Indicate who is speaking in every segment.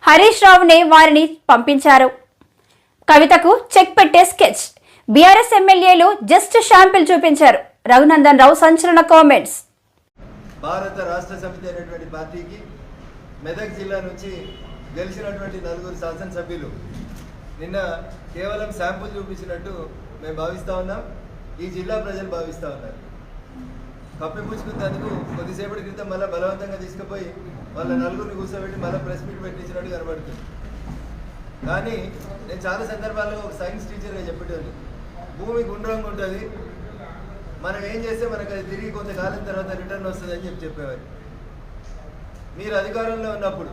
Speaker 1: హరీష్ రావునే వారిని పంపించారు. కవితకు చెక్ పెట్టే స్కెచ్. బీఆర్ఎస్ ఎమ్మెల్యేలు జస్ట్ షాంపిల్ చూపించారు. రఘునందన్ రావు సంచలన కామెంట్స్.
Speaker 2: భారత రాష్ట్ర సమితి అనేటువంటి పార్టీకి మెదక్ జిల్లా నుంచి గెలిచినటువంటి 4 శాసనసభ్యులు నిన్న కేవలం శాంపుల్ చూపించినట్టు మేము భావిస్తూ ఉన్నాం. ఈ జిల్లా ప్రజలు భావిస్తూ ఉన్నారు. కప్పిపుచ్చుకున్నందుకు కొద్దిసేపటి క్రితం మళ్ళీ బలవంతంగా తీసుకుపోయి వాళ్ళ 4 కూర్చోబెట్టి మళ్ళీ ప్రెస్ మీట్ పెట్టించినట్టు కనబడుతుంది. కానీ నేను చాలా సందర్భాల్లో ఒక సైన్స్ టీచర్గా చెప్పేటోని, భూమి గుండ్రంగా ఉంటుంది, మనం ఏం చేస్తే మనకు అది తిరిగి కొంతకాలం తర్వాత రిటర్న్ వస్తుంది అని చెప్పేవారు. మీరు అధికారంలో ఉన్నప్పుడు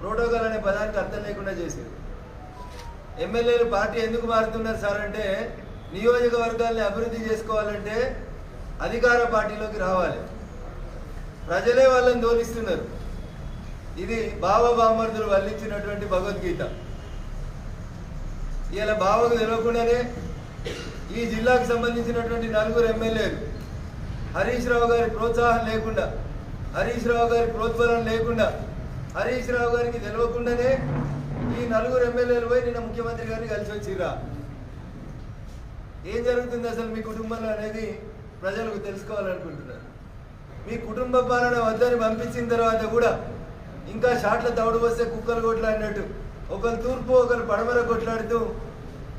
Speaker 2: ప్రోటోకాల్ అనే పదానికి అర్థం లేకుండా చేశారు. ఎమ్మెల్యేలు పార్టీ ఎందుకు మారుతున్నారు సార్ అంటే, నియోజకవర్గాల్ని అభివృద్ధి చేసుకోవాలంటే అధికార పార్టీలోకి రావాలి. ప్రజలే వాళ్ళని దోలిస్తున్నారు. ఇది బామర్దులు వల్లించినటువంటి భగవద్గీత. ఇలా బావకు తెలియకుండానే ఈ జిల్లాకు సంబంధించినటువంటి 4 ఎమ్మెల్యేలు హరీష్ రావు గారి ప్రోత్సాహం లేకుండా, హరీష్ రావు గారి ప్రోత్బలం లేకుండా, హరీష్ రావు గారికి తెలియకుండానే ఈ 4 ఎమ్మెల్యేలు పోయి నిన్న ముఖ్యమంత్రి గారిని కలిసి వచ్చిర్రా. ఏం జరుగుతుంది అసలు మీ కుటుంబంలో అనేది ప్రజలకు తెలుసుకోవాలనుకుంటున్నారు. మీ కుటుంబ పాలన వద్దని పంపించిన తర్వాత కూడా ఇంకా షాట్ల తౌడు వస్తే కుక్కలు కొట్లాడినట్టు ఒకరు తూర్పు ఒకరు పడమర కొట్లాడుతూ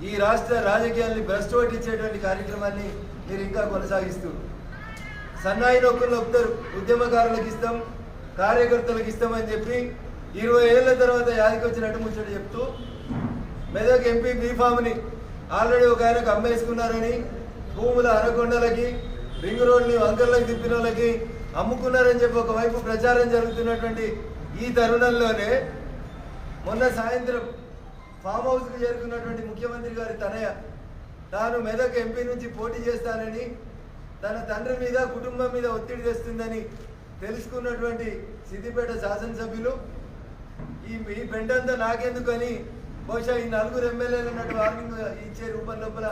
Speaker 2: ఈ రాష్ట్ర రాజకీయాల్ని భ్రష్టు పట్టించేటువంటి కార్యక్రమాన్ని మీరు ఇంకా కొనసాగిస్తూ సన్నాయి నొక్కులు నొక్కుతారు. ఉద్యమకారులకు ఇస్తాం, కార్యకర్తలకు ఇస్తామని చెప్పి 20 ఏళ్ల తర్వాత యాదికి వచ్చినట్టు ముచ్చట చెప్తూ మెదక్ ఎంపీ బీఫామ్ని ఆల్రెడీ ఒక ఆయనకు అమ్మేసుకున్నారని, భూముల అరకొండలకి రింగ్ రోడ్ని వంకర్లకు తిప్పిన వాళ్ళకి అమ్ముకున్నారని చెప్పి ఒకవైపు ప్రచారం జరుగుతున్నటువంటి ఈ తరుణంలోనే మొన్న సాయంత్రం ఫామ్ హౌస్కి చేరుకున్నటువంటి ముఖ్యమంత్రి గారి తనయ తాను మెదక్ ఎంపీ నుంచి పోటీ చేస్తానని, తన తండ్రి మీద కుటుంబం మీద ఒత్తిడి తెస్తుందని తెలుసుకున్నటువంటి సిద్దిపేట శాసనసభ్యులు ఈ పెండంతా నాకెందుకని బహుశా ఈ 4 ఎమ్మెల్యేలు అన్నట్టు వార్నింగ్ ఇచ్చే రూపం లోపల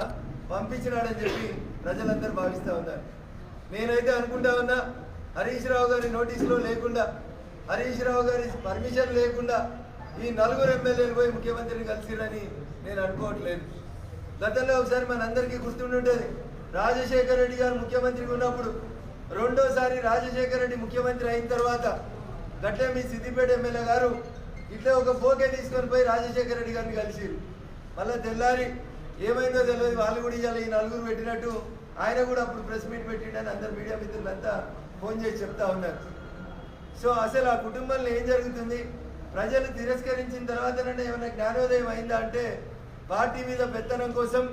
Speaker 2: పంపించినాడని చెప్పి ప్రజలందరూ భావిస్తూ ఉన్నారు. నేనైతే అనుకుంటా ఉన్నా, హరీష్ రావు గారి నోటీసులో లేకుండా, హరీష్ రావు గారి పర్మిషన్ లేకుండా ఈ 4 ఎమ్మెల్యేలు పోయి ముఖ్యమంత్రిని కలిసిరని నేను అనుకోవట్లేదు. గతంలో ఒకసారి మనందరికీ గుర్తుండుంటుంది, రాజశేఖర రెడ్డి గారు ముఖ్యమంత్రిగా ఉన్నప్పుడు రెండోసారి రాజశేఖర రెడ్డి ముఖ్యమంత్రి అయిన తర్వాత గట్లే మీ సిద్దిపేట ఎమ్మెల్యే గారు ఇట్లా ఒక బోకే తీసుకొని పోయి రాజశేఖర రెడ్డి గారిని కలిసిరు. మళ్ళీ తెల్లారి ఏమైందో తెలియదు, వాళ్ళు కూడా ఇవాళ ఈ 4 పెట్టినట్టు ఆయన కూడా అప్పుడు ప్రెస్ మీట్ పెట్టిండని అందరు మీడియా మిత్రులంతా ఫోన్ చేసి చెప్తా ఉన్నారు. సో అసలు ఆ కుటుంబంలో ఏం జరుగుతుంది? ప్రజలు తిరస్కరించిన తర్వాతనే ఏమైనా జ్ఞానోదయం అయిందా అంటే, పార్టీ మీద పెత్తనం కోసం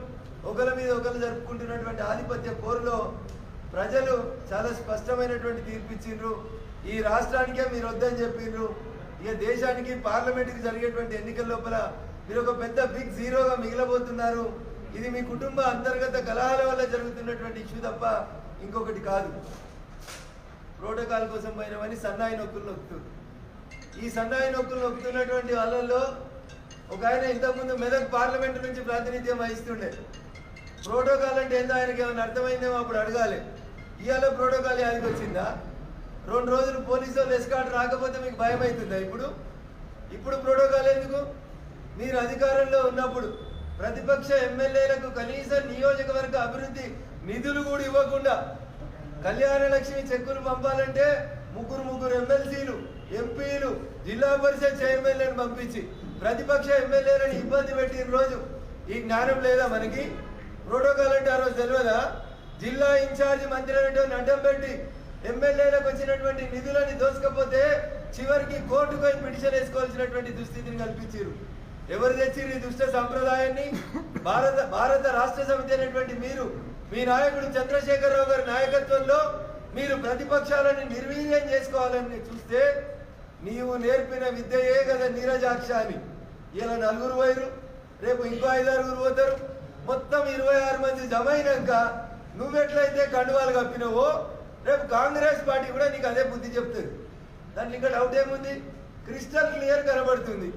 Speaker 2: ఒకరి మీద ఒకరు జరుపుకుంటున్నటువంటి ఆధిపత్య పోరులో ప్రజలు చాలా స్పష్టమైనటువంటి తీర్పు ఇచ్చిండ్రు. ఈ రాష్ట్రానికే మీరు వద్దని చెప్పిండ్రు. ఇక దేశానికి పార్లమెంట్కి జరిగేటువంటి ఎన్నికల లోపల మీరు ఒక పెద్ద బిగ్ జీరోగా మిగిలబోతున్నారు. ఇది మీ కుటుంబ అంతర్గత కలహాల వల్ల జరుగుతున్నటువంటి ఇష్యూ తప్ప ఇంకొకటి కాదు. ప్రోటోకాల్ కోసం పోయినవని సన్నాయి నొక్కులు నొక్కుతుంది. ఈ సన్నాయి నొక్కులు నొక్కుతున్నటువంటి వాళ్ళల్లో ఒక ఆయన ఇంతకుముందు మెదక్ పార్లమెంటు నుంచి ప్రాతినిధ్యం వహిస్తుండే. ప్రోటోకాల్ అంటే ఏందో ఆయనకి ఏమైనా అర్థమైందేమో అప్పుడు అడగాలి. ఇవాళ ప్రోటోకాల్ యాదికి వచ్చిందా? 2 రోజులు పోలీసు వాళ్ళు ఎస్కాట్ రాకపోతే మీకు భయం అవుతుందా? ఇప్పుడు ప్రోటోకాల్ ఎందుకు? మీరు అధికారంలో ఉన్నప్పుడు ప్రతిపక్ష ఎమ్మెల్యేలకు కనీసం నియోజకవర్గ అభివృద్ధి నిధులు కూడా ఇవ్వకుండా కళ్యాణ లక్ష్మి చెక్కులు పంపాలంటే 3 ఎమ్మెల్సీలు, ఎంపీలు, జిల్లా పరిషత్ చైర్మన్లను పంపించి ప్రతిపక్ష ఎమ్మెల్యేలను ఇబ్బంది పెట్టిన రోజు ఈ జ్ఞానం లేదా మనకి? ప్రోటోకాల్ అంటే ఆ రోజు తెలియదా? జిల్లా ఇన్ఛార్జి మంత్రి అనేటువంటి అడ్డం పెట్టి ఎమ్మెల్యేలకు వచ్చినటువంటి నిధులని దోసుకపోతే చివరికి కోర్టుకు పోయి పిటిషన్ వేసుకోవాల్సినటువంటి దుస్థితిని కల్పించారు. ఎవరు తెచ్చిరు ఈ దుష్ట సంప్రదాయాన్ని? భారత రాష్ట్ర సమితి అనేటువంటి మీరు, మీ నాయకుడు చంద్రశేఖరరావు గారి నాయకత్వంలో మీరు ప్రతిపక్షాలను నిర్వీర్యం చేసుకోవాలని చూస్తే నీవు నేర్పిన విద్యయే కదా నీరజాక్ష అని. ఇలా 4 పోయారు, రేపు ఇంకో 5-6 పోతారు. మొత్తం 26 మంది జమ అయినాక నువ్వెట్లయితే కండువాలు కప్పినవో రేపు కాంగ్రెస్ పార్టీ కూడా నీకు అదే బుద్ధి చెప్తుంది. దాంట్లో ఇంకా డౌట్ ఏముంది? క్రిస్టల్ క్లియర్ కనబడుతుంది.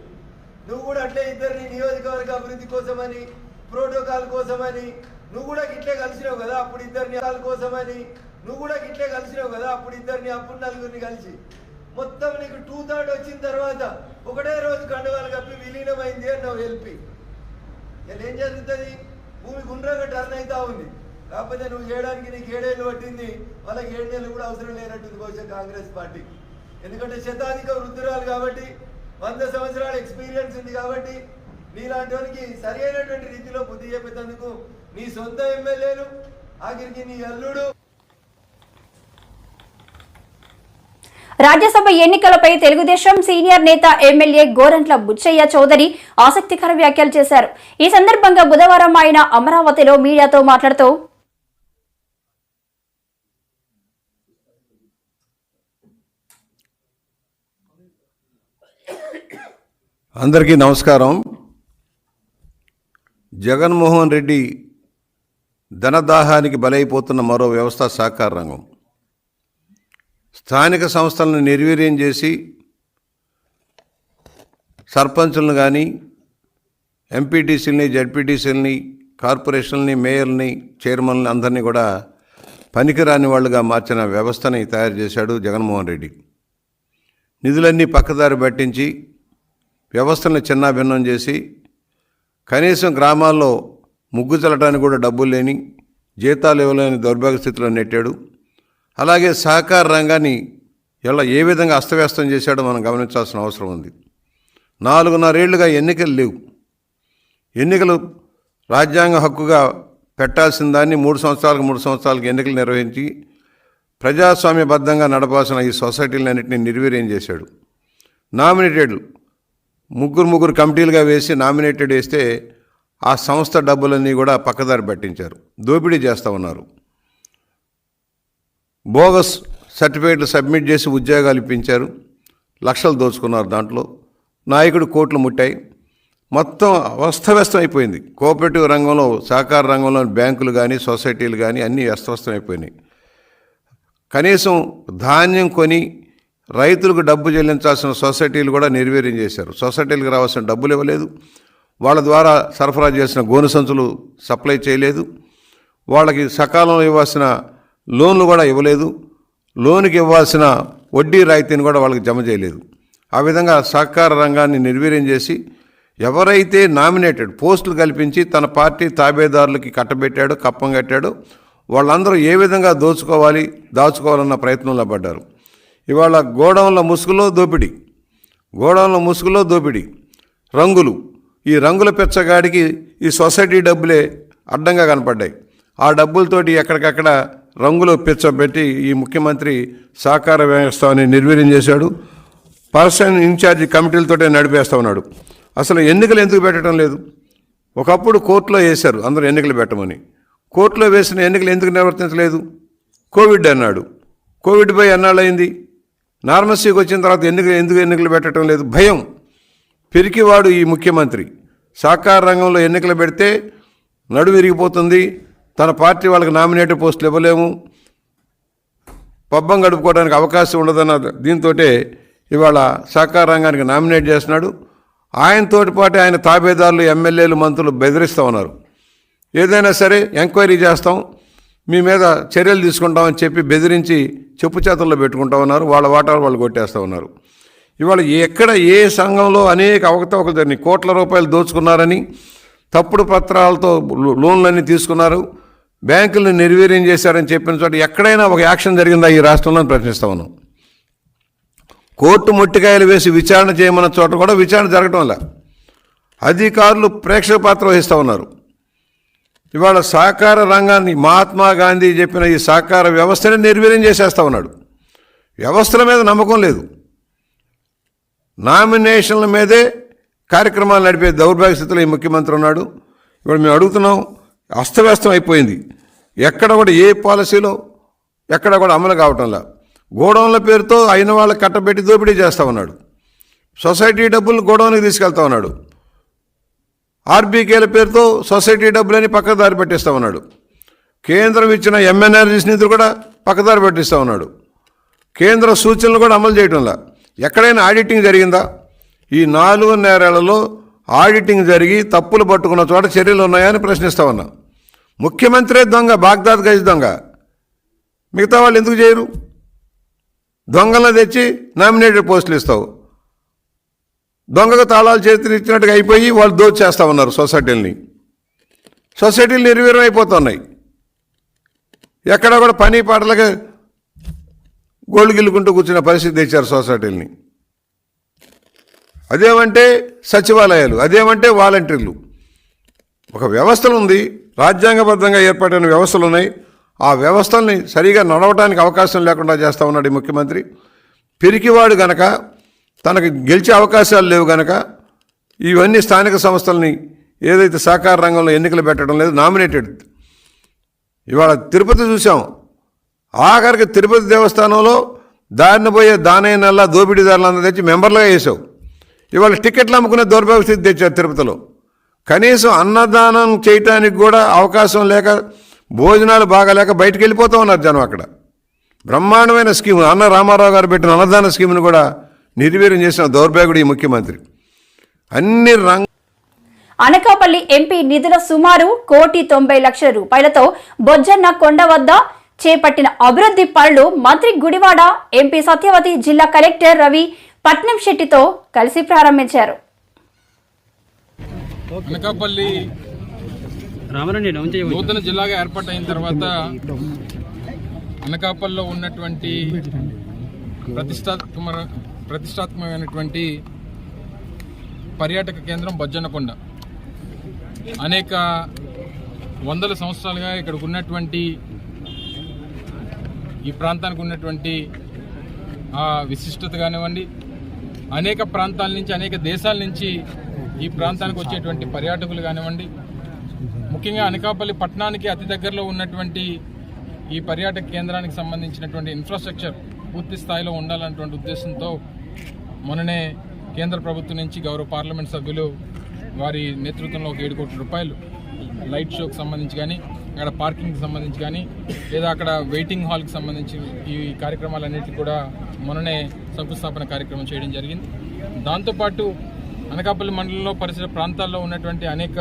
Speaker 2: నువ్వు కూడా అట్లే ఇద్దరిని నియోజకవర్గ అభివృద్ధి కోసమని, ప్రోటోకాల్ కోసమని నువ్వు కూడా గిట్లే కలిసినావు కదా అప్పుడు ఇద్దరిని కోసమని, నువ్వు కూడా గిట్లే కలిసినావు కదా అప్పుడు ఇద్దరిని, అప్పుడు 4 కలిసి మొత్తం నీకు 2/3 వచ్చిన తర్వాత ఒకటే రోజు కండువాలు కప్పి విలీనమైంది అన్నావు ఎల్పి. ఇలా ఏం జరుగుతుంది? భూమి గుండ్రంగా టర్న్ అవుతా ఉంది. కాకపోతే నువ్వు చేయడానికి నీకు 7 ఏళ్ళు పట్టింది, వాళ్ళకి 7 నెలలు కూడా అవసరం లేనట్టుంది బహుశా కాంగ్రెస్ పార్టీ. ఎందుకంటే శతాధిక వృద్ధురాలు కాబట్టి, 100 సంవత్సరాల ఎక్స్పీరియన్స్ ఉంది కాబట్టి, నీలాంటి వారికి సరి అయినటువంటి రీతిలో బుద్ధి చెప్పేందుకు నీ సొంత ఎమ్మెల్యేలు, ఆఖరికి నీ అల్లుడు.
Speaker 1: రాజ్యసభ ఎన్నికలపై తెలుగుదేశం సీనియర్ నేత ఎమ్మెల్యే గోరంట్ల బుచ్చయ్య చౌదరి ఆసక్తికర వ్యాఖ్యలు చేశారు. ఈ సందర్భంగా బుధవారం ఆయన అమరావతిలో మీడియాతో మాట్లాడుతూ,
Speaker 3: అందరికీ నమస్కారం. జగన్మోహన్ రెడ్డి ధనదాహానికి బలైపోతున్న మరో వ్యవస్థ సహకార రంగం. స్థానిక సంస్థలను నిర్వీర్యం చేసి సర్పంచులను కానీ, ఎంపీటీసీలని, జడ్పీటీసీలని, కార్పొరేషన్ని, మేయర్ని, చైర్మన్ని అందరినీ కూడా పనికిరాని వాళ్ళుగా మార్చిన వ్యవస్థని తయారు చేశాడు జగన్మోహన్ రెడ్డి. నిధులన్నీ పక్కదారి పట్టించి వ్యవస్థలను చిన్నాభిన్నం చేసి కనీసం గ్రామాల్లో ముగ్గు చల్లడానికి కూడా డబ్బులు లేని, జీతాలు ఇవ్వలేని దౌర్భాగ్య స్థితిలో నెట్టాడు. అలాగే సహకార రంగాన్ని ఇలా ఏ విధంగా అస్తవ్యస్తం చేశాడో మనం గమనించాల్సిన అవసరం ఉంది. 4.5 ఏళ్లుగా ఎన్నికలు లేవు. ఎన్నికలు రాజ్యాంగ హక్కుగా పెట్టాల్సిన దాన్ని 3 సంవత్సరాలకు ఎన్నికలు నిర్వహించి ప్రజాస్వామ్యబద్ధంగా నడపాల్సిన ఈ సొసైటీలన్నింటినీ నిర్వీర్యం చేశాడు. నామినేటెడ్ ముగ్గురు కమిటీలుగా వేసి నామినేటెడ్ వేస్తే ఆ సంస్థ డబ్బులన్నీ కూడా పక్కదారి పట్టించారు, దోపిడీ చేస్తూ ఉన్నారు. బోగస్ సర్టిఫికేట్లు సబ్మిట్ చేసి ఉద్యోగాలు ఇప్పించారు, లక్షలు దోచుకున్నారు. దాంట్లో నాయకుడు కోట్లు ముట్టాయి. మొత్తం అస్తవ్యస్తం అయిపోయింది. కోఆపరేటివ్ రంగంలో, సహకార రంగంలో బ్యాంకులు కానీ, సొసైటీలు కానీ అన్నీ అస్తవ్యస్తం అయిపోయినాయి. కనీసం ధాన్యం కొని రైతులకు డబ్బు చెల్లించాల్సిన సొసైటీలు కూడా నిర్వీర్యం చేశారు. సొసైటీలకు రావాల్సిన డబ్బులు ఇవ్వలేదు, వాళ్ళ ద్వారా సరఫరా చేసిన గోను సంచులు సప్లై చేయలేదు, వాళ్ళకి సకాలంలో ఇవ్వాల్సిన లోన్లు కూడా ఇవ్వలేదు, లోనుకి ఇవ్వాల్సిన వడ్డీ రాయితీని కూడా వాళ్ళకి జమ చేయలేదు. ఆ విధంగా సహకార రంగాన్ని నిర్వీర్యం చేసి ఎవరైతే నామినేటెడ్ పోస్టులు కల్పించి తన పార్టీ తాబేదారులకి కట్టబెట్టాడో, కప్పం కట్టాడో వాళ్ళందరూ ఏ విధంగా దాచుకోవాలన్న ప్రయత్నంలో పడ్డారు. ఇవాళ గోడౌన్ల ముసుగులో దోపిడీ, రంగులు. ఈ రంగుల పెచ్చగాడికి ఈ సొసైటీ డబ్బులే అడ్డంగా కనపడ్డాయి. ఆ డబ్బులతోటి ఎక్కడికక్కడ రంగులు పెట్టి ఈ ముఖ్యమంత్రి సహకార వ్యవస్థని నిర్వీర్యం చేశాడు. పర్సన్ ఇన్ఛార్జి కమిటీలతోటే నడిపేస్తూ ఉన్నాడు. అసలు ఎన్నికలు ఎందుకు పెట్టడం లేదు? ఒకప్పుడు కోర్టులో వేశారు అందరూ ఎన్నికలు పెట్టమని. కోర్టులో వేసిన ఎన్నికలు ఎందుకు నిర్వర్తించలేదు? కోవిడ్ అన్నాడు. కోవిడ్ పోయి ఎన్నాళ్ళు అయింది? నార్మల్సీకి వచ్చిన తర్వాత ఎందుకు ఎన్నికలు పెట్టడం లేదు? భయం. పిరికివాడు ఈ ముఖ్యమంత్రి. సహకార రంగంలో ఎన్నికలు పెడితే నడుము విరిగిపోతుంది, తన పార్టీ వాళ్ళకి నామినేటెడ్ పోస్టులు ఇవ్వలేము, పబ్బం గడుపుకోవడానికి అవకాశం ఉండదన్న దీంతో ఇవాళ సహకార రంగానికి నామినేట్ చేస్తున్నాడు. ఆయనతోటి పాటు ఆయన తాబేదారులు, ఎమ్మెల్యేలు, మంత్రులు బెదిరిస్తూ ఉన్నారు. ఏదైనా సరే ఎంక్వైరీ చేస్తాం, మీ మీద చర్యలు తీసుకుంటామని చెప్పి బెదిరించి చెప్పు చేతుల్లో పెట్టుకుంటా ఉన్నారు. వాళ్ళ వాటాలు వాళ్ళు కొట్టేస్తూ ఉన్నారు. ఇవాళ ఎక్కడ ఏ సంఘంలో అనేక అవకతవకలు జరిగినాయి. కోట్ల రూపాయలు దోచుకున్నారని తప్పుడు పత్రాలతో లోన్లన్నీ తీసుకున్నారు, బ్యాంకులను నిర్వీర్యం చేశారని చెప్పిన చోట ఎక్కడైనా ఒక యాక్షన్ జరిగిందా ఈ రాష్ట్రంలో ప్రశ్నిస్తా ఉన్నాం. కోర్టు ముట్టికాయలు వేసి విచారణ చేయమన్న చోట కూడా విచారణ జరగటం వల్ల అధికారులు ప్రేక్షక పాత్ర వహిస్తూ ఉన్నారు. ఇవాళ సహకార రంగాన్ని మహాత్మా గాంధీ చెప్పిన ఈ సహకార వ్యవస్థని నిర్వీర్యం చేసేస్తూ ఉన్నాడు. వ్యవస్థల మీద నమ్మకం లేదు, నామినేషన్ల మీదే కార్యక్రమాలు నడిపే దౌర్భాగ్య స్థితిలో ఈ ముఖ్యమంత్రి ఉన్నాడు. ఇప్పుడు మేము అడుగుతున్నాం, అస్తవ్యస్తం అయిపోయింది. ఎక్కడ కూడా ఏ పాలసీలో ఎక్కడ కూడా అమలు కావటంలా. గోడౌన్ల పేరుతో అయిన వాళ్ళకి కట్టబెట్టి దోపిడీ చేస్తూ ఉన్నాడు. సొసైటీ డబ్బులు గోడౌన్కి తీసుకెళ్తా ఉన్నాడు. ఆర్బీకేల పేరుతో సొసైటీ డబ్బులని పక్కదారి పెట్టిస్తూ ఉన్నాడు. కేంద్రం ఇచ్చిన ఎంఎన్ఆర్జీస్ నిధులు కూడా పక్కదారి పెట్టిస్తూ ఉన్నాడు. కేంద్ర సూచనలు కూడా అమలు చేయడంలా. ఎక్కడైనా ఆడిటింగ్ జరిగిందా? ఈ 4.5 ఏళ్లలో ఆడిటింగ్ జరిగి తప్పులు పట్టుకున్న చోట చర్యలు ఉన్నాయని ప్రశ్నిస్తూ ఉన్నా. ముఖ్యమంత్రే దొంగ, బాగ్దాద్ గజ్ దొంగ, మిగతా వాళ్ళు ఎందుకు చేయరు? దొంగలను తెచ్చి నామినేటెడ్ పోస్టులు ఇస్తావు. దొంగకు తాళాలు చేతులు ఇచ్చినట్టుగా అయిపోయి వాళ్ళు దోచేస్తూ ఉన్నారు సొసైటీలని. సొసైటీలు నిర్వీర్యం అయిపోతున్నాయి. ఎక్కడ కూడా పని పాటలకి గోళ్ళు గిల్లుకుంటూ కూర్చున్న పరిస్థితి తెచ్చారు సొసైటీలని. అదేమంటే సచివాలయాలు, అదేమంటే వాలంటీర్లు. ఒక వ్యవస్థలు ఉంది, రాజ్యాంగబద్ధంగా ఏర్పడిన వ్యవస్థలు ఉన్నాయి. ఆ వ్యవస్థల్ని సరిగా నడవడానికి అవకాశం లేకుండా చేస్తూ ఉన్నాడు ఈ ముఖ్యమంత్రి. పిరికివాడు గనక, తనకు గెలిచే అవకాశాలు లేవు గనక ఇవన్నీ స్థానిక సంస్థల్ని ఏదైతే సహకార రంగంలో ఎన్నికలు పెట్టడం లేదు, నామినేటెడ్. ఇవాళ తిరుపతి చూసాం. ఆఖరికి తిరుపతి దేవస్థానంలో దారిన పోయే దానైనల్లా దోపిడీదారులందరూ తెచ్చి మెంబర్లుగా వేసావు. ఇవాళ టికెట్లు అమ్ముకునే దౌర్భాగ్య స్థితి తెచ్చారు తిరుపతిలో. కనీసం అన్నదానం చేయటానికి కూడా అవకాశం లేక, భోజనాలు బాగాలేక బయటకు వెళ్ళిపోతూ ఉన్నారు జనం. అక్కడ బ్రహ్మాండమైన స్కీమ్, అన్న రామారావు గారు పెట్టిన అన్నదాన స్కీమ్ను కూడా నిర్వీర్యం చేసిన దౌర్భాగ్యుడు ఈ ముఖ్యమంత్రి. అన్ని
Speaker 1: అనకాపల్లి ఎంపీ నిధుల సుమారు 1,90,00,000 రూపాయలతో బొజ్జన్న కొండ వద్ద చేపట్టిన అభివృద్ధి పనులు మంత్రి గుడివాడ, ఎంపీ సత్యవతి, జిల్లా కలెక్టర్ రవి పట్నం శెట్టితో కలిసి ప్రారంభించారు.
Speaker 4: అనకాపల్లి నూతన జిల్లాగా ఏర్పాటైన తర్వాత అనకాపల్లిలో ఉన్నటువంటి ప్రతిష్టాత్మకమైనటువంటి పర్యాటక కేంద్రం బొజ్జన్నకొండ. అనేక వందల సంవత్సరాలుగా ఇక్కడికి ఉన్నటువంటి, ఈ ప్రాంతానికి ఉన్నటువంటి విశిష్టత కానివ్వండి, అనేక ప్రాంతాల నుంచి, అనేక దేశాల నుంచి ఈ ప్రాంతానికి వచ్చేటువంటి పర్యాటకులు కానివ్వండి, ముఖ్యంగా అనకాపల్లి పట్టణానికి అతి దగ్గరలో ఉన్నటువంటి ఈ పర్యాటక కేంద్రానికి సంబంధించినటువంటి ఇన్ఫ్రాస్ట్రక్చర్ పూర్తి స్థాయిలో ఉండాలన్నటువంటి ఉద్దేశంతో మొన్ననే కేంద్ర ప్రభుత్వం నుంచి గౌరవ పార్లమెంట్ సభ్యులు వారి నేతృత్వంలో 7 కోట్ల రూపాయలు లైట్ షోకి సంబంధించి కానీ, అక్కడ పార్కింగ్కి సంబంధించి కానీ, లేదా అక్కడ వెయిటింగ్ హాల్కి సంబంధించి ఈ కార్యక్రమాలన్నింటినీ కూడా మొన్ననే శంకుస్థాపన కార్యక్రమం చేయడం జరిగింది. దాంతోపాటు అనకాపల్లి మండలంలో పరిసర ప్రాంతాల్లో ఉన్నటువంటి అనేక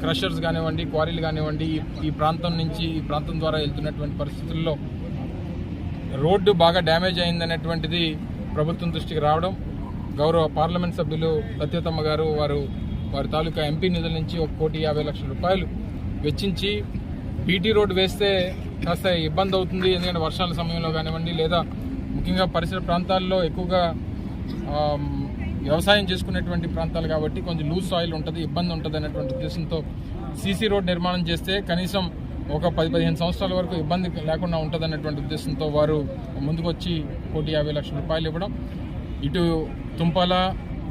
Speaker 4: క్రషర్స్ కానివ్వండి, క్వారీలు కానివ్వండి, ఈ ప్రాంతం నుంచి, ఈ ప్రాంతం ద్వారా వెళ్తున్నటువంటి పరిస్థితుల్లో రోడ్డు బాగా డ్యామేజ్ అయిందనేటువంటిది ప్రభుత్వం దృష్టికి రావడం, గౌరవ పార్లమెంట్ సభ్యులు సత్యవతమ్మ గారు వారి తాలూకా ఎంపీ నిధుల నుంచి 1,50,00,000 రూపాయలు వెచ్చించి పీటీ రోడ్డు వేస్తే కాస్త ఇబ్బంది అవుతుంది. ఎందుకంటే వర్షాల సమయంలో కానివ్వండి, లేదా ముఖ్యంగా పరిసర ప్రాంతాల్లో ఎక్కువగా వ్యవసాయం చేసుకునేటువంటి ప్రాంతాలు కాబట్టి కొంచెం లూజ్ సాయిల్ ఉంటుంది, ఇబ్బంది ఉంటుంది అనేటువంటి ఉద్దేశంతో సీసీ రోడ్ నిర్మాణం చేస్తే కనీసం ఒక 10-15 సంవత్సరాల వరకు ఇబ్బంది లేకుండా ఉంటుంది అన్నటువంటి ఉద్దేశంతో వారు ముందుకొచ్చి 1,50,00,000 రూపాయలు ఇవ్వడం. ఇటు తుంపాల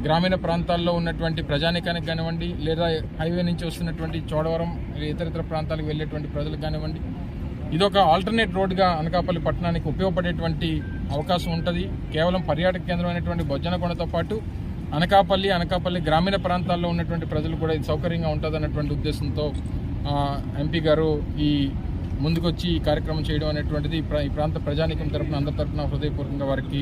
Speaker 4: గ్రామీణ ప్రాంతాల్లో ఉన్నటువంటి ప్రజానికానికి కానివ్వండి, లేదా హైవే నుంచి వస్తున్నటువంటి చోడవరం ఇతర ప్రాంతాలకు వెళ్ళేటువంటి ప్రజలకు కానివ్వండి, ఇదొక ఆల్టర్నేట్ రోడ్గా అనకాపల్లి పట్టణానికి ఉపయోగపడేటువంటి అవకాశం ఉంటుంది. కేవలం పర్యాటక కేంద్రం అయినటువంటి బొజ్జన్నకొండతో పాటు అనకాపల్లి గ్రామీణ ప్రాంతాల్లో ఉన్నటువంటి ప్రజలు కూడా ఇది సౌకర్యంగా ఉంటుంది అన్నటువంటి ఉద్దేశంతో ఎంపీ గారు ఈ ముందుకొచ్చి ఈ కార్యక్రమం చేయడం అనేటువంటిది ఈ ప్రాంత ప్రజానీకం తరఫున, అందరి తరఫున హృదయపూర్వకంగా వారికి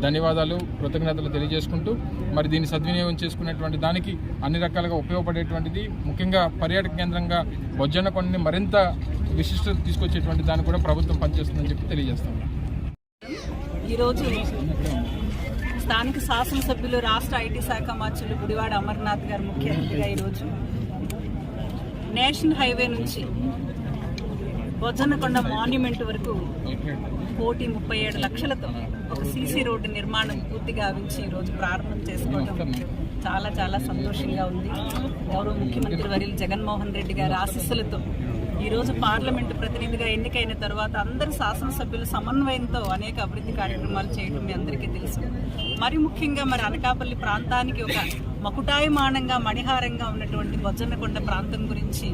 Speaker 4: ధన్యవాదాలు, కృతజ్ఞతలు తెలియజేసుకుంటూ, మరి దీన్ని సద్వినియోగం చేసుకునేటువంటి దానికి అన్ని రకాలుగా ఉపయోగపడేటువంటిది, ముఖ్యంగా పర్యాటక కేంద్రంగా బొజ్జన్నకొండని మరింత విశిష్టత తీసుకొచ్చేటువంటి దాన్ని కూడా ప్రభుత్వం పనిచేస్తుందని చెప్పి తెలియజేస్తాం.
Speaker 5: ఈరోజు స్థానిక శాసనసభ్యులు, రాష్ట్ర ఐటీ శాఖ మంత్రులు గుడివాడ అమర్నాథ్ గారు ముఖ్య అతిథిగా ఈరోజు నేషనల్ హైవే నుంచి బొజ్జన్నకొండ మాన్యుమెంట్ వరకు 1,37,00,000తో ఒక సీసీ రోడ్డు నిర్మాణం పూర్తిగా గావించి ఈరోజు ప్రారంభం చేసుకోవడం చాలా చాలా సంతోషంగా ఉంది. గౌరవ ముఖ్యమంత్రి వర్యులు జగన్మోహన్ రెడ్డి గారి ఆశీస్సులతో ఈరోజు పార్లమెంటు ప్రతినిధిగా ఎన్నికైన తర్వాత అందరు శాసనసభ్యుల సమన్వయంతో అనేక అభివృద్ధి కార్యక్రమాలు చేయడం మీ అందరికీ తెలుసు. మరి ముఖ్యంగా అనకాపల్లి ప్రాంతానికి ఒక మకుటాయమానంగా, మణిహారంగా ఉన్నటువంటి బొజ్జన్నకొండ ప్రాంతం గురించి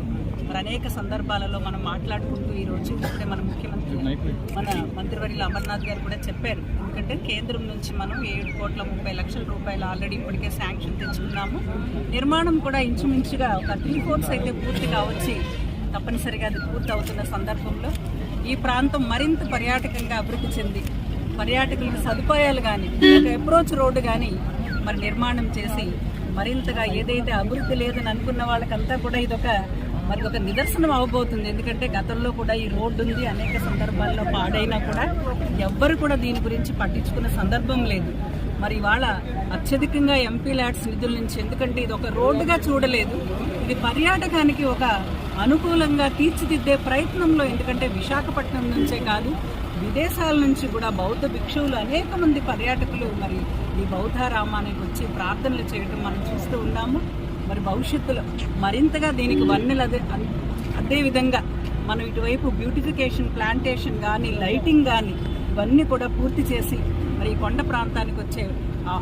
Speaker 5: మరి అనేక సందర్భాలలో మనం మాట్లాడుకుంటూ ఈరోజు ఇప్పుడే మన ముఖ్యమంత్రి, మన మంత్రివర్యులు అమర్నాథ్ గారు కూడా చెప్పారు. ఎందుకంటే కేంద్రం నుంచి మనం 7,30,00,000 రూపాయలు ఆల్రెడీ ఇప్పటికే శాంక్షన్ తెచ్చుకున్నాము. నిర్మాణం కూడా ఇంచుమించుగా ఒక 3/4 అయితే పూర్తిగా వచ్చి తప్పనిసరిగా అది పూర్తి అవుతున్న సందర్భంలో ఈ ప్రాంతం మరింత పర్యాటకంగా అభివృద్ధి చెంది, పర్యాటకులకు సదుపాయాలు కానీ, ఒక అప్రోచ్ రోడ్డు కానీ మరి నిర్మాణం చేసి మరింతగా ఏదైతే అభివృద్ధి లేదని అనుకున్న వాళ్ళకంతా కూడా ఇదొక మరి ఒక నిదర్శనం అవబోతుంది. ఎందుకంటే గతంలో కూడా ఈ రోడ్డు ఉంది, అనేక సందర్భాల్లో పాడైనా కూడా ఎవ్వరు కూడా దీని గురించి పట్టించుకున్న సందర్భం లేదు. మరి ఇవాళ అత్యధికంగా ఎంపీ ల్యాడ్స్ నిధుల నుంచి, ఎందుకంటే ఇది ఒక రోడ్డుగా చూడలేదు, ఇది పర్యాటకానికి ఒక అనుకూలంగా తీర్చిదిద్దే ప్రయత్నంలో, ఎందుకంటే విశాఖపట్నం నుంచే కాదు విదేశాల నుంచి కూడా బౌద్ధ భిక్షువులు అనేక మంది పర్యాటకులు మరి ఈ బౌద్ధారామానికి వచ్చి ప్రార్థనలు చేయడం మనం చూస్తూ ఉన్నాము. మరి భవిష్యత్తులో మరింతగా దీనికి వన్నెలు అదే విధంగా మనం ఇటువైపు బ్యూటిఫికేషన్, ప్లాంటేషన్ కానీ, లైటింగ్ కానీ ఇవన్నీ కూడా పూర్తి చేసి మరి ఈ కొండ ప్రాంతానికి వచ్చే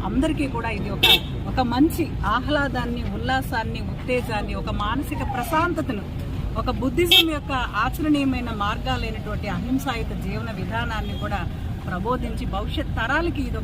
Speaker 5: అందరికీ కూడా ఇది ఒక మంచి ఆహ్లాదాన్ని, ఉల్లాసాన్ని, ఉత్తేజాన్ని, ఒక మానసిక ప్రశాంతతను, ఒక బుద్ధిజం యొక్క ఆచరణీయమైన మార్గాలైనటువంటి అహింసాయుత జీవన విధానాన్ని కూడా ప్రబోధించి భవిష్యత్ తరాలకి ఇది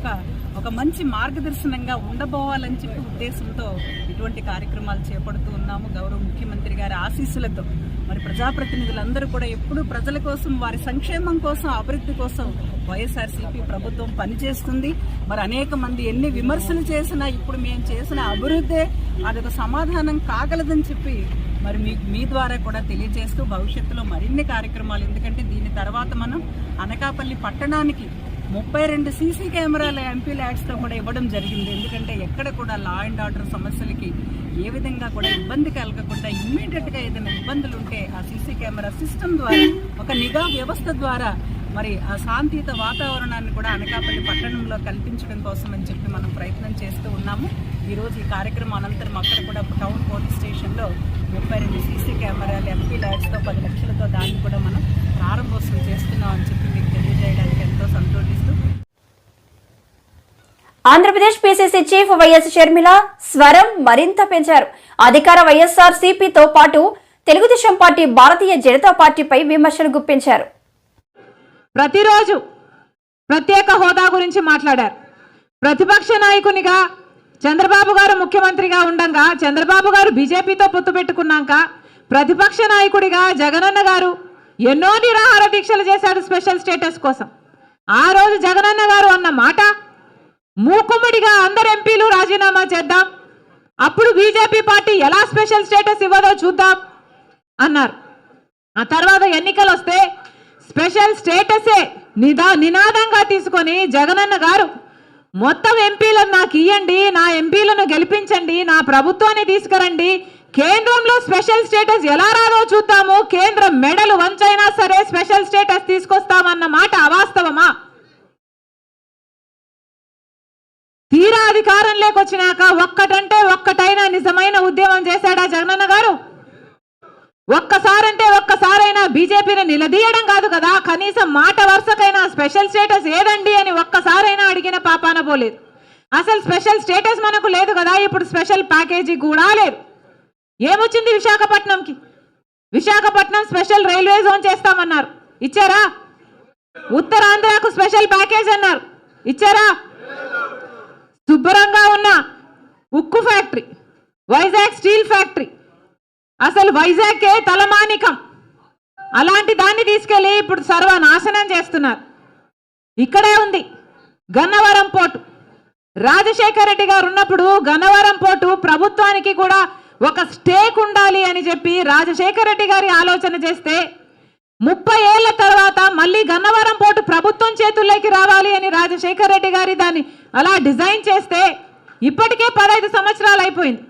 Speaker 5: ఒక మంచి మార్గదర్శనంగా ఉండబోవాలని చెప్పి ఉద్దేశంతో ఇటువంటి కార్యక్రమాలు చేపడుతూ ఉన్నాము. గౌరవ ముఖ్యమంత్రి గారి ఆశీస్సులతో మరి ప్రజాప్రతినిధులందరూ కూడా ఎప్పుడూ ప్రజల కోసం, వారి సంక్షేమం కోసం, అభివృద్ధి కోసం వైఎస్ఆర్సీపీ ప్రభుత్వం పనిచేస్తుంది. మరి అనేక మంది ఎన్ని విమర్శలు చేసినా ఇప్పుడు మేము చేసిన అభివృద్ధే అదొక సమాధానం కాగలదని చెప్పి మరి మీ ద్వారా కూడా తెలియజేస్తూ భవిష్యత్తులో మరిన్ని కార్యక్రమాలు, ఎందుకంటే దీని తర్వాత మనం అనకాపల్లి పట్టణానికి 32 సీసీ కెమెరాల ఎంపీ ల్యాడ్స్తో కూడా ఇవ్వడం జరిగింది. ఎందుకంటే ఎక్కడ కూడా లా అండ్ ఆర్డర్ సమస్యలకి ఏ విధంగా కూడా ఇబ్బంది కలగకుండా ఇమ్మీడియట్గా ఏదైనా ఇబ్బందులు ఉంటే ఆ సీసీ కెమెరా సిస్టమ్ ద్వారా, ఒక నిఘా వ్యవస్థ ద్వారా మరి ఆ శాంతియుత వాతావరణాన్ని కూడా అనకాపల్లి పట్టణంలో కల్పించడం కోసం అని చెప్పి మనం ప్రయత్నం చేస్తూ ఉన్నాము. ఈరోజు ఈ కార్యక్రమం అనంతరం అక్కడ కూడా టౌన్ పోలీస్ స్టేషన్లో 32 సీసీ కెమెరాలు ఎంపీ ల్యాడ్స్తో 10 లక్షలతో దాన్ని కూడా మనం ప్రారంభోత్సవం చేస్తున్నాం అని చెప్పి మీకు తెలియజేయడానికి ఎంతో సంతోషిస్తూ.
Speaker 1: Andhra Pradesh PCC chief YS Sharmila స్వరం మరింత పెంచారు. అధికార వైఎస్ఆర్సీపీతో పాటు తెలుగుదేశం పార్టీ, భారతీయ జనతా పార్టీపై విమర్శలు గుప్పించారు.
Speaker 6: ప్రతిరోజు ప్రత్యేక హోదా గురించి మాట్లాడారు. ప్రతిపక్ష నాయకునిగా చంద్రబాబు గారు ముఖ్యమంత్రిగా ఉండగా, చంద్రబాబు గారు బీజేపీతో పొత్తు పెట్టుకున్నాక ప్రతిపక్ష నాయకుడిగా జగనన్న గారు ఎన్నో నిరాహార దీక్షలు చేశాడు స్పెషల్ స్టేటస్ కోసం. ఆ రోజు జగనన్న గారు అన్న మాట, మూకుమ్మడిగా అందరు ఎంపీలు రాజీనామా చేద్దాం, అప్పుడు బీజేపీ పార్టీ ఎలా స్పెషల్ స్టేటస్ ఇవ్వదో చూద్దాం అన్నారు. ఆ తర్వాత ఎన్నికలు వస్తే స్పెషల్ స్టేటసే నినాదంగా తీసుకొని జగనన్న గారు మొత్తం ఎంపీలను నాకు ఇవ్వండి, నా ఎంపీలను గెలిపించండి, నా ప్రభుత్వాన్ని తీసుకురండి, కేంద్రంలో స్పెషల్ స్టేటస్ ఎలా రాదో చూద్దాము, కేంద్రం మెడలు వంచైనా సరే స్పెషల్ స్టేటస్ తీసుకొస్తామన్న మాట అవాస్తవమా? తీరా అధికారం లేకొచ్చినాక ఒక్కటంటే ఒక్కటైనా నిజమైన ఉద్యమం చేశాడా జగనన్న గారు? ఒక్కసారంటే ఒక్కసారైనా బీజేపీని నిలదీయడం కాదు కదా, కనీసం మాట వరుసకైనా స్పెషల్ స్టేటస్ ఏదండి అని ఒక్కసారైనా అడిగిన పాపాన పోలేదు. అసలు స్పెషల్ స్టేటస్ మనకు లేదు కదా, ఇప్పుడు స్పెషల్ ప్యాకేజీ కూడా లేదు. ఏమొచ్చింది విశాఖపట్నంకి? విశాఖపట్నం స్పెషల్ రైల్వే జోన్ చేస్తామన్నారు, ఇచ్చారా? ఉత్తరాంధ్రకు స్పెషల్ ప్యాకేజ్ అన్నారు, ఇచ్చారా? శుభ్రంగా ఉన్న ఉక్కు ఫ్యాక్టరీ, వైజాగ్ స్టీల్ ఫ్యాక్టరీ, అసలు వైజాగ్కే తలమానికం, అలాంటి దాన్ని తీసుకెళ్లి ఇప్పుడు సర్వనాశనం చేస్తున్నారు. ఇక్కడే ఉంది గన్నవరం పోర్టు. రాజశేఖర రెడ్డి గారు ఉన్నప్పుడు గన్నవరం పోర్టు ప్రభుత్వానికి కూడా ఒక స్టేక్ ఉండాలి అని చెప్పి రాజశేఖర రెడ్డి గారి ఆలోచన చేస్తే 30 ఏళ్ల తర్వాత మళ్ళీ గన్నవరం పోర్టు ప్రభుత్వం చేతుల్లోకి రావాలి అని రాజశేఖర రెడ్డి గారి దాన్ని అలా డిజైన్ చేస్తే ఇప్పటికే 15 సంవత్సరాలు అయిపోయింది.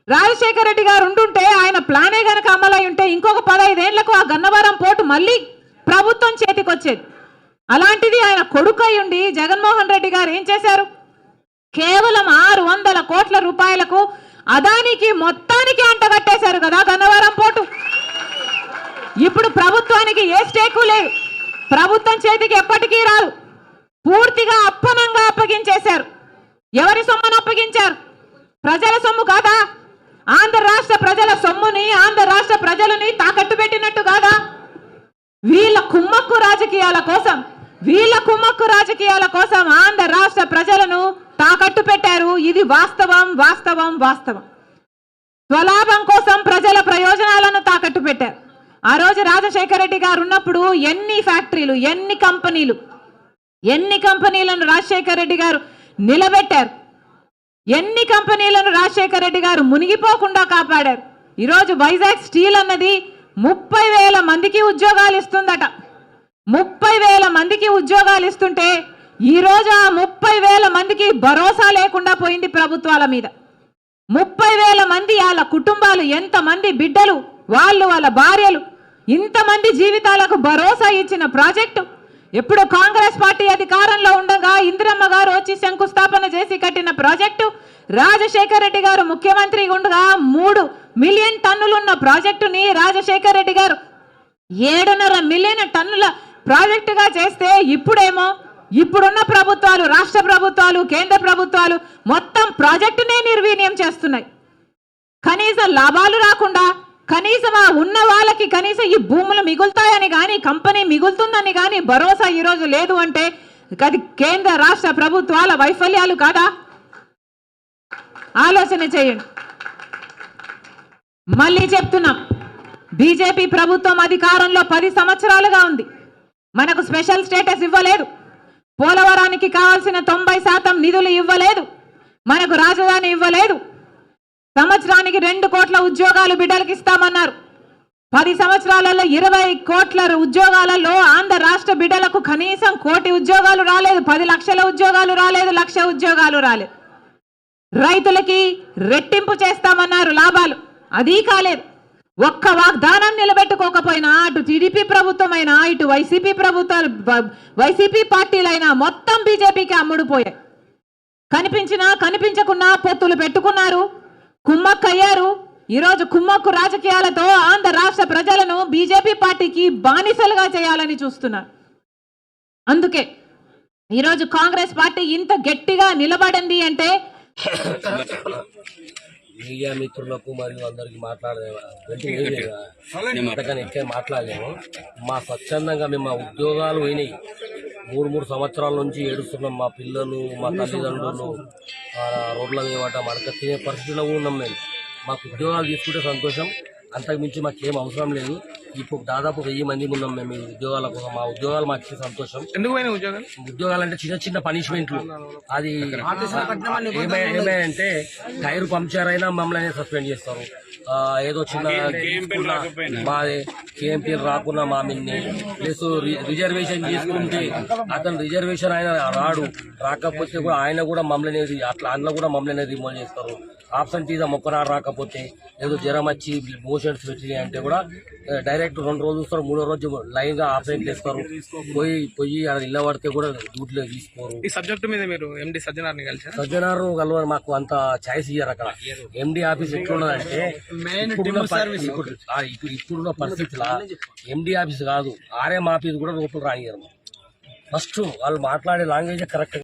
Speaker 6: రాజశేఖర రెడ్డి గారు ఉంటుంటే, ఆయన ప్లానే గనక అమలై ఉంటే ఇంకొక 15 ఏళ్లకు ఆ గన్నవరం పోర్టు మళ్ళీ ప్రభుత్వం చేతికి వచ్చేది. అలాంటిది ఆయన కొడుకై ఉండి జగన్మోహన్ రెడ్డి గారు ఏం చేశారు? కేవలం 600 కోట్ల రూపాయలకు అదానికి మొత్తానికి అంటగట్టేశారు కదా గన్నవరం పోర్టు. ఇప్పుడు ప్రభుత్వానికి ఏ స్టేకు లేదు, ప్రభుత్వం చేతికి ఎప్పటికీ రాదు, పూర్తిగా అప్పనంగా అప్పగించేశారు. ఎవరి సొమ్మును అప్పగించారు? ప్రజల సొమ్ము కాదా? ఆంధ్ర రాష్ట్ర ప్రజల సొమ్ముని, ఆంధ్ర రాష్ట్ర ప్రజలని తాకట్టు పెట్టినట్టు కాదా? వీళ్ళ కుమ్మక్కు రాజకీయాల కోసం ఆంధ్ర రాష్ట్ర ప్రజలను తాకట్టు పెట్టారు. ఇది వాస్తవం. స్వలాభం కోసం ప్రజల ప్రయోజనాలను తాకట్టు పెట్టారు. ఆ రోజు రాజశేఖర రెడ్డి గారు ఉన్నప్పుడు ఎన్ని ఫ్యాక్టరీలు, ఎన్ని కంపెనీలను రాజశేఖర రెడ్డి గారు నిలబెట్టారు, ఎన్ని కంపెనీలను రాజశేఖర రెడ్డి గారు మునిగిపోకుండా కాపాడారు. ఈరోజు వైజాగ్ స్టీల్ అన్నది 30,000 మందికి ఉద్యోగాలు ఇస్తుందట. 30,000 మందికి ఉద్యోగాలు ఇస్తుంటే ఈరోజు ఆ 30,000 మందికి భరోసా లేకుండా పోయింది ప్రభుత్వాల మీద. 30,000 మంది వాళ్ళ కుటుంబాలు, ఎంతమంది బిడ్డలు, వాళ్ళ భార్యలు, ఇంతమంది జీవితాలకు భరోసా ఇచ్చిన ప్రాజెక్టు ఎప్పుడు కాంగ్రెస్ పార్టీ అధికారంలో ఉండగా ఇందిరమ్మ గారు వచ్చి శంకుస్థాపన చేసి కట్టిన ప్రాజెక్టు, రాజశేఖర రెడ్డి గారు ముఖ్యమంత్రి ఉండగా 3 మిలియన్ టన్నులున్న ప్రాజెక్టుని రాజశేఖర రెడ్డి గారు 7.5 మిలియన్ టన్నుల ప్రాజెక్టుగా చేస్తే ఇప్పుడేమో ఇప్పుడున్న ప్రభుత్వాలు, రాష్ట్ర ప్రభుత్వాలు, కేంద్ర ప్రభుత్వాలు మొత్తం ప్రాజెక్టునే నిర్వీర్యం చేస్తున్నాయి. కనీసం లాభాలు రాకుండా, కనీసం ఆ ఉన్న వాళ్ళకి కనీసం ఈ భూములు మిగులుతాయని కానీ, కంపెనీ మిగులుతుందని కానీ భరోసా ఈరోజు లేదు అంటే అది కేంద్ర రాష్ట్ర ప్రభుత్వాల వైఫల్యాలు కాదా? ఆలోచన చేయండి. మళ్ళీ చెప్తున్నాం, బీజేపీ ప్రభుత్వం అధికారంలో 10 సంవత్సరాలుగా ఉంది. మనకు స్పెషల్ స్టేటస్ ఇవ్వలేదు, పోలవరానికి కావాల్సిన 90% నిధులు ఇవ్వలేదు, మనకు రాజధాని ఇవ్వలేదు, సంవత్సరానికి 2 కోట్ల ఉద్యోగాలు బిడ్డలకు ఇస్తామన్నారు. 10 సంవత్సరాలలో 20 కోట్ల ఉద్యోగాలలో ఆంధ్ర రాష్ట్ర బిడ్డలకు కనీసం 1 కోటి ఉద్యోగాలు రాలేదు, 10 లక్షల ఉద్యోగాలు రాలేదు, 1 లక్ష ఉద్యోగాలు రాలేదు. రైతులకి రెట్టింపు చేస్తామన్నారు లాభాలు, అది కాలేదు. ఒక్క వాగ్దానం నిలబెట్టుకోకపోయినా అటు టీడీపీ ప్రభుత్వమైనా ఇటు వైసీపీ పార్టీలైనా మొత్తం బీజేపీకి అమ్ముడుపోయాయి. కనిపించినా కనిపించకున్నా పొత్తులు పెట్టుకున్నారు, కుమ్మక్కయ్యారు. ఈరోజు కుమ్మక్కు రాజకీయాలతో ఆంధ్ర రాష్ట్ర ప్రజలను బీజేపీ పార్టీకి బానిసలుగా చేయాలని చూస్తున్నారు. అందుకే ఈరోజు కాంగ్రెస్ పార్టీ ఇంత గట్టిగా నిలబడింది అంటే
Speaker 7: మీడియా మిత్రులకు మరియు అందరికి అంతకని ఎక్కువ మాట్లాడలేము. మా స్వచ్ఛందంగా మేము మా ఉద్యోగాలు పోయినాయి. 3 సంవత్సరాల నుంచి ఏడుస్తున్నాం. మా పిల్లలు, మా తల్లిదండ్రులు రోడ్ల మీద మడక తినే పరిస్థితిలో ఉన్నాం. మేము మాకు ఉద్యోగాలు తీసుకుంటే సంతోషం, అంతకుమించి మాకేం అవసరం లేదు. ఇప్పుడు దాదాపు 1000 మంది ఉన్నాం మేము ఈ ఉద్యోగాల కోసం. మా ఉద్యోగాలు మాకు ఇచ్చే సంతోషం. ఉద్యోగాలు అంటే చిన్న పనిష్మెంట్లు. అది ఏమైందంటే టైర్ పంక్చర్ అయినా మమ్మల్ని సస్పెండ్ చేస్తారు. ఏదో చిన్న మాది కేఎంపీ రాకున్నా మా మిన్ని ప్లస్ రిజర్వేషన్ చేసుకుంటే అతను రిజర్వేషన్ ఆయన రాకపోతే కూడా ఆయన కూడా మమ్మల్ని అట్లా అన్న కూడా మమ్మల్ని రిమూవ్ చేస్తారు. ఆబ్సెంటీజం ఒక్కనాడు రాకపోతే ఏదో జ్వరం వచ్చి మోషన్స్ వచ్చినాయి అంటే కూడా డైరెక్ట్ 2 రోజులు చూస్తారు, 3వ రోజు లైన్ గా ఆబ్సెంట్ చేస్తారు. పోయి అక్కడ ఇళ్ళ పడితే కూడా డ్యూటీలో తీసుకోరు. ఈ సబ్జెక్టు మీద మీరు ఎండి సజ్జనార్ కలవని మాకు అంత ఛాయిస్ ఇయ్యారు. అక్కడ ఎండి ఆఫీస్ ఎట్లున్నదంటే ఇప్పుడున్న పరిస్థితిలో ఎండి ఆఫీస్ కాదు, ఆర్ఎం ఆఫీస్ కూడా లోపల రానియరు. ఫస్ట్ వాళ్ళు మాట్లాడే లాంగ్వేజ్ కరెక్ట్